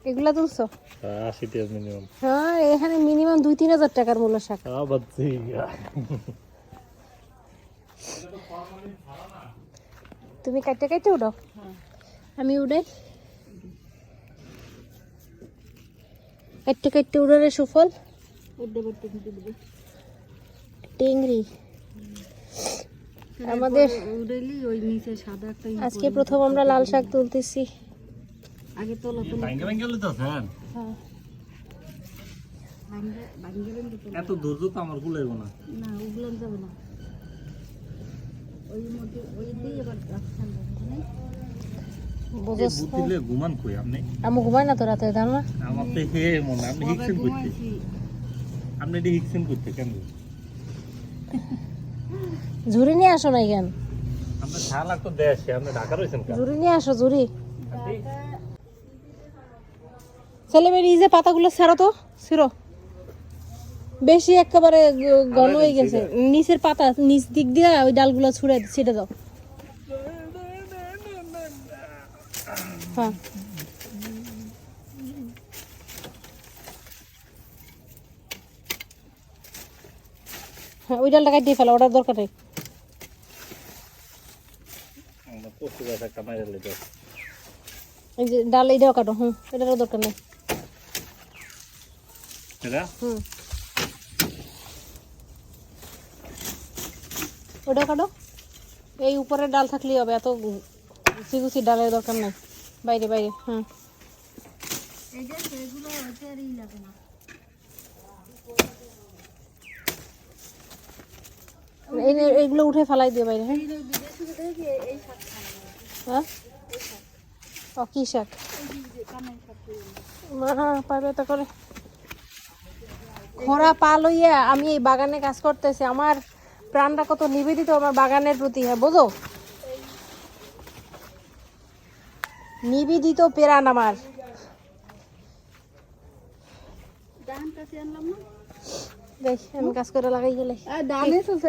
এগুলা তুলছো? 80 টাকা মিনিমাম। হ্যাঁ, এখানে মিনিমাম 2-3 হাজার টাকার মূল্য শাক। তুমি কাটতে কাটতে উঠাও, আমি উড়াই। কাটতে কাটতে উড়ারে সুফল টেংরি। আমাদের আজকে প্রথম আমরা লাল শাক তুলতেছি। আগে তোলা এত ধৈর্য তো আমার গুলাইব না। না, উগলান যাবে না। ওই মধ্যে ওই দিয়ে এবার ঘুমান কই আপনি? আমি ঘুমাই না তো রাতে, জানো না? আমার তো হে মনে আপনি হিকসেন করতে, আপনি এটি হিকসেন করতে কেন? ঝুড়ি নিয়ে আসো না কেন? আপনার শালাক তো দেশে, আপনি ঢাকা রয়েছেন কেন? ঝুড়ি নিয়ে আসো, ঝুড়ি। ছেলে মেয়ে এই যে পাতাগুলো ছাড়ো তো, ছিড়ো। বেশি একেবারে ঘন হয়ে গেছে। নিচের পাতা নিচ দিক দিয়ে ওই ডালগুলো ছিঁড়ে দাও। হ্যাঁ, হ্যাঁ, ওই ডালটা কাটিয়ে ফেলো, ওটার দরকার নেই। এই যে ডাল এইটাও কাটো। এটারও দরকার নেই। ওটাও কাটো। এই উপরের ডাল থাকলেই হবে, এত গুছি ডালের দরকার নেই। বাইরে বাইরে। এইগুলো উঠে ফেলাই দিয়ে বাইরে। হ্যাঁ, ও কি শাক? পাবে তো করে খরা পা লইয়া আমি এই বাগানে কাজ করতেছি। আমার প্রাণটা কত নিবেদিত আমার বাগানের প্রতি। হ্যাঁ, বোঝো? নিবেদিত প্রাণ আমার। দেখ, আমি কাজ করে লাগাই গেলে